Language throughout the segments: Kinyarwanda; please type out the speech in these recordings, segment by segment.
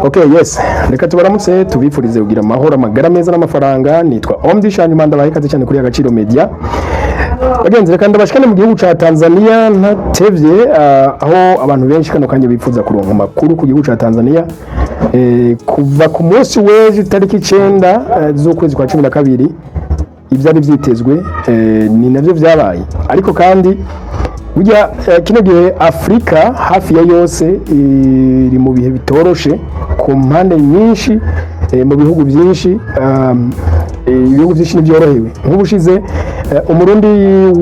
Okay, yes. Reka tubaramutse tubifurize kugira amahoro amagara meza n'amafaranga. Nitwa Omdishan Manda bahikaze cyane kuri Agaciro Media. Bagenzi reka ndabashikane mu gihugu ca Tanzania ntatevye aho abantu benshi kano kanye bifuza kuronka makuru ku gihugu ca Tanzania kuva ku munsi w'ejo tariki 9 z'ukwezi kwa 12 ivyari vyitezwe ni navyo vyabaye, ariko kandi burya kino gihe Afrika hafi ya yose iri mu bihe bitoroshe ku mpande nyinshi, mu bihugu byinshi, ibihugu byinshi nibyorohewe. Nk'ubushize umurundi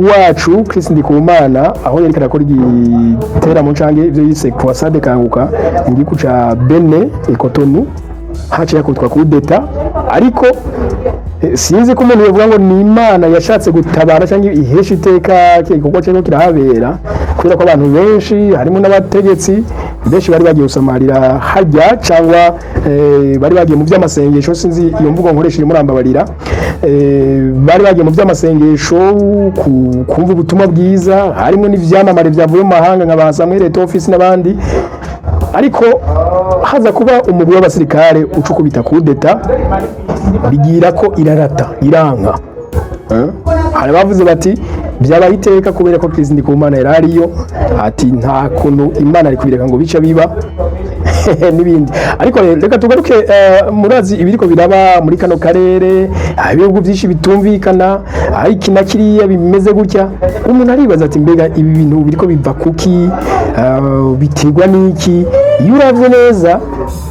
wacu Chris Ndikumana aho yari karakora igiteramo cange ivyo yise croisade kanguka mu gihugu ca Benin Cotonou, haciye yakutwa kudeta, ariko sinzi ko umuntu yavuga ngo ni Imana yashatse gutabara cyangwa ihesha iteka igikorwa cyo kirahabera, kubera ko abantu benshi harimo n'abategetsi benshi bari bagiye gusamarira hajya cyangwa bari bagiye mu by'amasengesho, sinzi iyo mvugo nkoresheje murambabarira, bari bagiye mu by'amasengesho kumva ubutumwa bwiza, harimo n'ivyamamare byavuye mu mahanga nka ba Samuel Eto'o Office n'abandi, ariko haza kuba umugwi w'abasirikare ucukubita kudeta bigira ko irarata iranka. Hari bavuze bati byabaye iteka kubera ko Chris Ndikumana yarariyo, ati nta kuntu Imana ari kubireka ngo bica biba n'ibindi. Ariko reka tugaruke murazi ibiriko biraba muri kano karere, ibihugu byinshi bitumvikana, iki na kiriya bimeze gutya. Umuntu aribaza ati mbega ibi bintu biriko biva kuki, bitegwa n'iki? Iyo uravye neza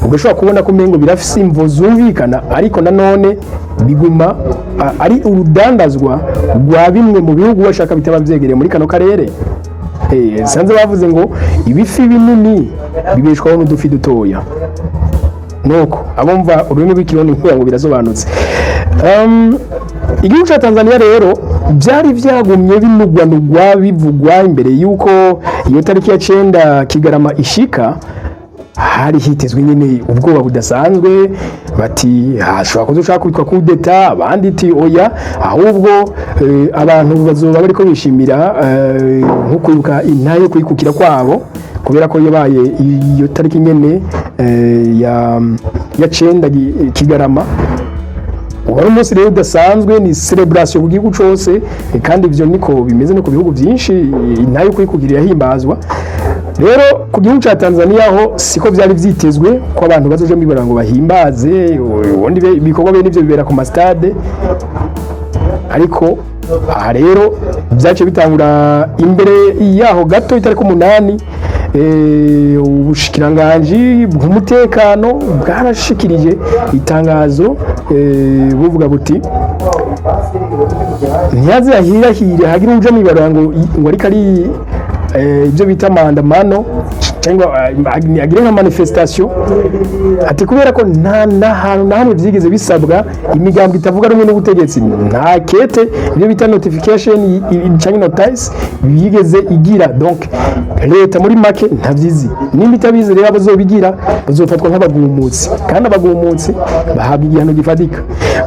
ugashobora kubona ko mengo birafise imvo zumvikana, ariko nanone biguma ari urudandazwa rwa bimwe mu bihugu bashaka bitaba vyegereye muri kano karere. Sanze bavuze ngo ibifi binini bibeshwaho n'udufi dutoya, nuko abumva ururimi rw'ikirundi ngo birasobanutse. Igihugu ca Tanzania rero byari vyagumye binugwanugwa bivugwa imbere yuko iyo tariki ya 9 Kigarama ishika. Hari hitezwe nyine ubwoba budasanzwe, bati hashobora kuzoshaka kwitwa kudeta, abandi ati oya, ahubwo abantu bazoba bariko bishimira nko kwibuka intayo kwikukira kwabo, kubera ko yabaye iyo tariki nyene ya 9 Kigarama. Wari umunsi rero udasanzwe, ni celebration ku gihugu cose, kandi ivyo niko bimeze no ku bihugu byinshi, intayo kwikukira yahimbazwa. Rero ku gihugu ca Tanzania ho siko byari vyitezwe ko abantu bazoje mbibara ngo bahimbaze, ubundi ibikorwa bene ivyo bibera ku mastade, ariko aha rero byace bitangura imbere yaho gato itariko 8 ubushikiranganje bw'umutekano bwarashikirije itangazo buvuga buti ntiyaze ahirahire hagira uje mwibara ngo ariko ari ibyo bita maandamano cyangwa agire nka manifestation, ati kubera ko nta hantu na hamwe byigeze bisabwa imigambwe itavuga rumwe n'ubutegetsi, nta kete ibyo bita notification cyangwa notice bigeze igira. Donc leta muri make ntavyizi, nimba itabizi rero bazobigira bazofatwa nk'abagumutsi, kandi abagumutsi bahabwa igihano gifatika.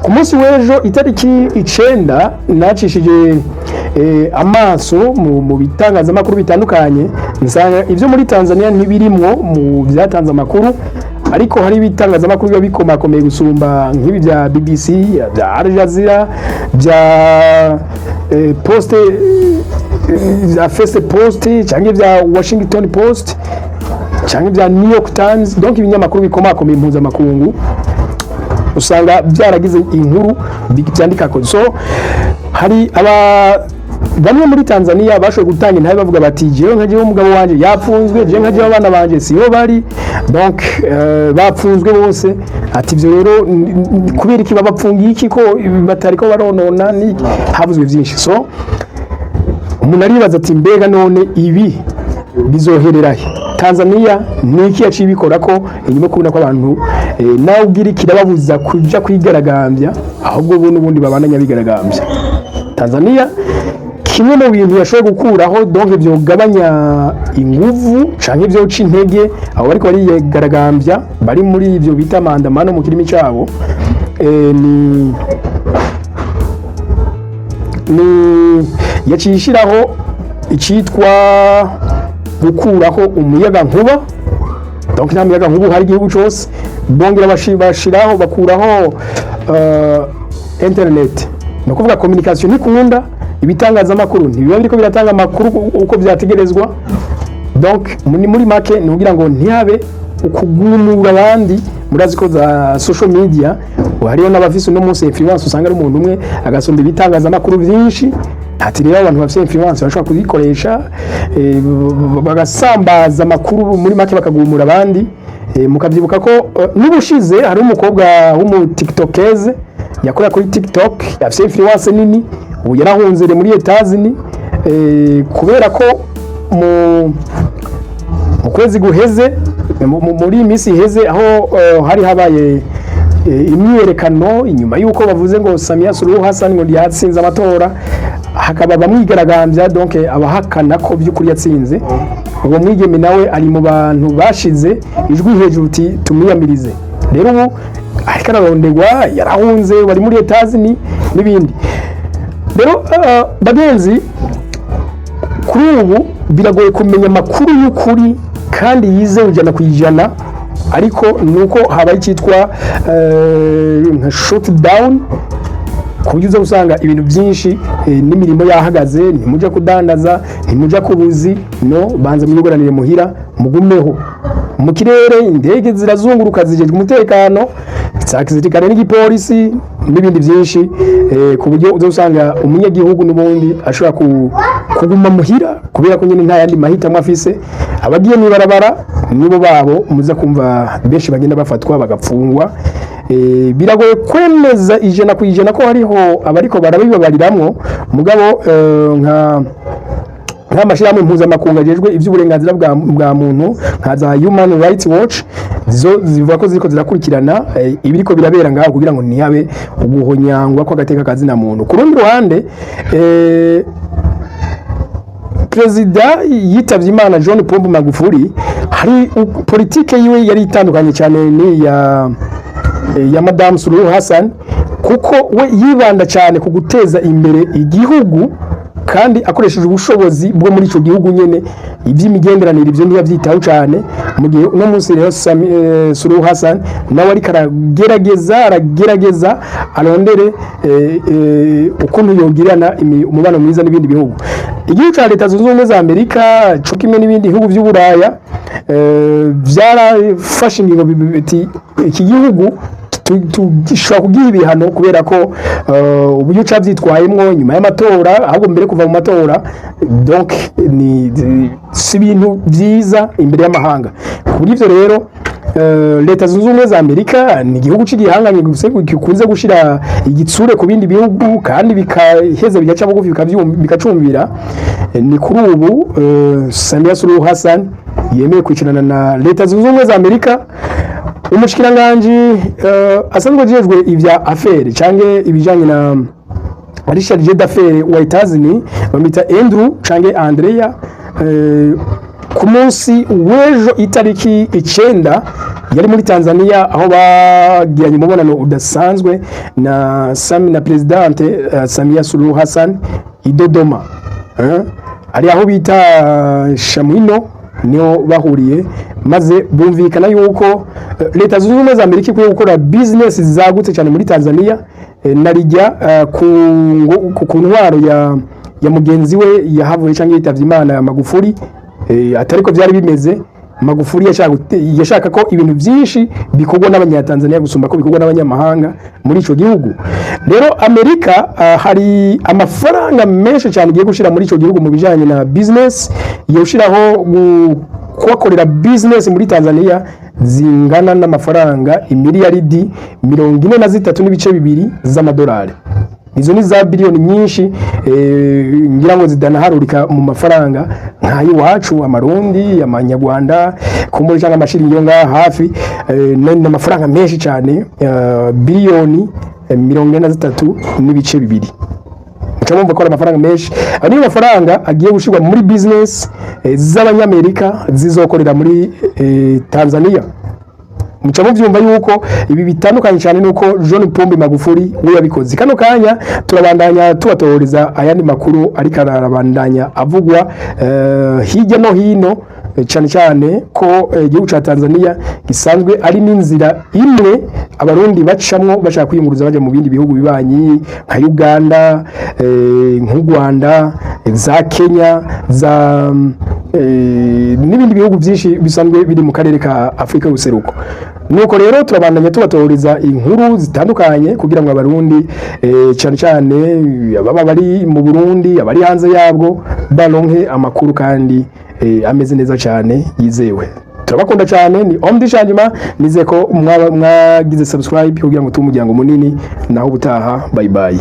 Ku munsi w'ejo itariki 9 nacishije amaso mu bitangazamakuru bitandukanye, nsanga ibyo muri Tanzania ntibirimwo mu byatanze amakuru, ariko hari ibitangazamakuru biba bikomakomeye gusumba nk'ibi bya BBC, bya Al Jazeera, bya Post, bya First Post, cyangwa bya Washington Post, cyangwa bya New York Times. Donc ibinyamakuru bikomakomeye mpuzamakungu usanga byaragize inkuru byandika ko. So hari bamwe muri Tanzania bashoboye gutanga intabe bavuga bati jewe nkajeho umugabo wanje yapfunzwe, je nkajeho abana banje siyo bari, donc bapfunzwe bose. Ati ivyo rero kubera iki babapfungiye iki ko batariko baronona, ni havuzwe byinshi. So umuntu aribaza ati mbega none ibi bizoherera Tanzania niki yaciye bikora ko inyuma kubona ko abantu nawe ugira kirababuza kuja kwigaragambya, ahubwo bo n'ubundi babananya bigaragambya. Tanzania kimwe mu bintu yashoboye gukuraho, donc byo gabanya inguvu canke byo uca intege abo bariko barigaragambya bari muri ibyo bita maandamano mu kirimi cyabo, ni yacishiraho icitwa gukuraho umuyaga nkuba donc nta muyaga nkubu hari igihugu cyose bongera bashiraho bakuraho internet no kuvuga communication nikunda ibitangazamakuru ntibiba biriko biratanga amakuru uko byategerezwa donc muri make ni kugira ngo ntihabe ukugumura abandi murazi ko za social media hariyo n'abafise no munsi influence usanga ari umuntu umwe agasonda ibitangazamakuru byinshi ati rero abantu bafite influence bashobora kuzikoresha bagasambaza amakuru muri make bakagumura abandi mukavyibuka ko n'ubushize hari umukobwa w'umu tiktokeze yakora kuri TikTok afite influence nini ubu yarahunzere muri Etazini kubera ko mu kwezi guheze muri misi iheze aho hari habaye imyiyerekano inyuma yuko bavuze ngo Samia Suluhu Hassan ngo yatsinze amatora hakaba bamwigaragambya donc abahakana ko by'ukuri yatsinze uwo mwigeme nawe ari mu bantu bashize ijwi hejuru uti tumiyamirize rero ubu ariko ararondegwa yarahunze bari muri Etazini n'ibindi rero bagenzi kuri ubu biragoye kumenya amakuru y'ukuri kandi yizewe ijana ku ijana ariko nuko habaye cyitwa nka shutdown kuburyo usanga ibintu byinshi n'imirimo yahagaze ntimujya kudandaza ntimujya kubuzi no banze muyogoranire muhira mugumeho mu kirere indege zirazunguruka zijejwe umutekano gisirikare n'igipolisi n'ibindi byinshi ku buryo uzosanga umunyagihugu n'ubundi ashobora kuguma muhira kubera ko nyine nta yandi mahitamo afise abagiye mwibarabara nibo babo muza kumva benshi bagenda bafatwa bagapfungwa biragoye kwemeza ijana ku ijana ko hariho abariko barabibabariramwo mugabo nk'amashirahamwe mpuzamakungu ajejwe ivy'uburenganzira bwa muntu nka za Human Rights Watch zivuga ko ziriko zirakurikirana ibiriko birabera ngaho kugira ngo ntihabe uguhonyangwa kw'agateka kazina muntu ku rundi ruhande Perezida yitavye Imana John Pombe Magufuli hari politike yiwe yari itandukanye cyane ni ya Madame Suluhu Hassan kuko we yibanda cyane ku guteza imbere igihugu kandi akoresheje ubushobozi bwo muri ico gihugu nyene ivy'imigenderanire ivyo ntiyavyitaho cyane mu gihe no munsi rero Suluhu Hassan nawe ari aragerageza arondere ukuntu yogirana umubano mwiza n'ibindi bihugu igihugu ca Leta Zunze Ubumwe za Amerika cyo kimwe n'ibindi bihugu by'Uburaya byarafashe ingingo biti iki gihugu tugishobora kugira ibihano kubera ko uburyo cavyitwayemwo nyuma y'amatora ahubwo mbere kuva mu matora donc ni si ibintu byiza imbere y'amahanga kuri ivyo rero Leta Zunze Ubumwe za Amerika ni igihugu c'igihanganye gikunze gushira igitsure ku bindi bihugu kandi bikaheza bigaca bugufi bikacumvira ni kuri ubu Samia Suluhu Hassan yemeye kwicarana na Leta Zunze Ubumwe za Amerika umushikiranganje asanzwe jejwe ivya affaire canke ibijanye na Richard d'affaire wa Etazini bamita Andrew canke Andrea ku munsi w'ejo itariki 9 yari muri Tanzania aho bagiranye umubonano udasanzwe na presidente Samia Suluhu Hassan idodoma ari aho bita Shamwino niyo bahuriye maze bumvikana yuko Leta Zunze Ubumwe za Amerika ikwiye gukora business zagutse cyane muri Tanzania narijya ku ntwaro ya mugenzi we yahavuye cyangwa yitavye Imana ya Magufuli atariko byari bimeze Magufuli yashaka ko ibintu byinshi bikorwa n'abanyatanzania gusumba ko bikorwa n'abanyamahanga muri ico gihugu rero Amerika hari amafaranga menshi cyane igiye gushira muri ico gihugu mu bijanye na business yoshiraho kubakorera business muri Tanzania zingana n'amafaranga imiliyaridi 43.2 z'amadolari izo ni za billion nyinshi ngira ngo zidanaharurika mu mafaranga nk'ayiwacu amarundi amanyarwanda kumuri cyangwa amashiringi yo ngaha hafi n'amafaranga menshi cyane billion 43.2 cyangwa ko amafaranga menshi ari amafaranga agiye gushirwa muri business z'abanyamerika zizokorera muri Tanzania muca muvyumva yuko ibi bitandukanye cyane nuko John Pombe Magufuli we yabikoze kano kanya turabandanya tubatoreza ayandi makuru ariko arabandanya avugwa hirya no hino cyane cyane ko igihugu ca Tanzania gisanzwe ari n'inzira imwe abarundi bacamwo bashaka kwiyunguruza baje mu bindi bihugu bibanyi nka Uganda, nk'u Rwanda, za Kenya, za n'ibindi bihugu byinshi bisanzwe biri mu karere ka Afrika y'ubuseruko. Nuko rero turabandanya tubatoreza inkuru zitandukanye kugira ngo abarundi cyane cyane baba bari mu Burundi abari hanze yabwo baronke amakuru kandi ameze neza cyane yizewe. Turabakunda cyane, ni Omdi Shanjuma, nize ko mwagize subscribe kugira ngo tumujyango munini naho ubutaha. Bye bye.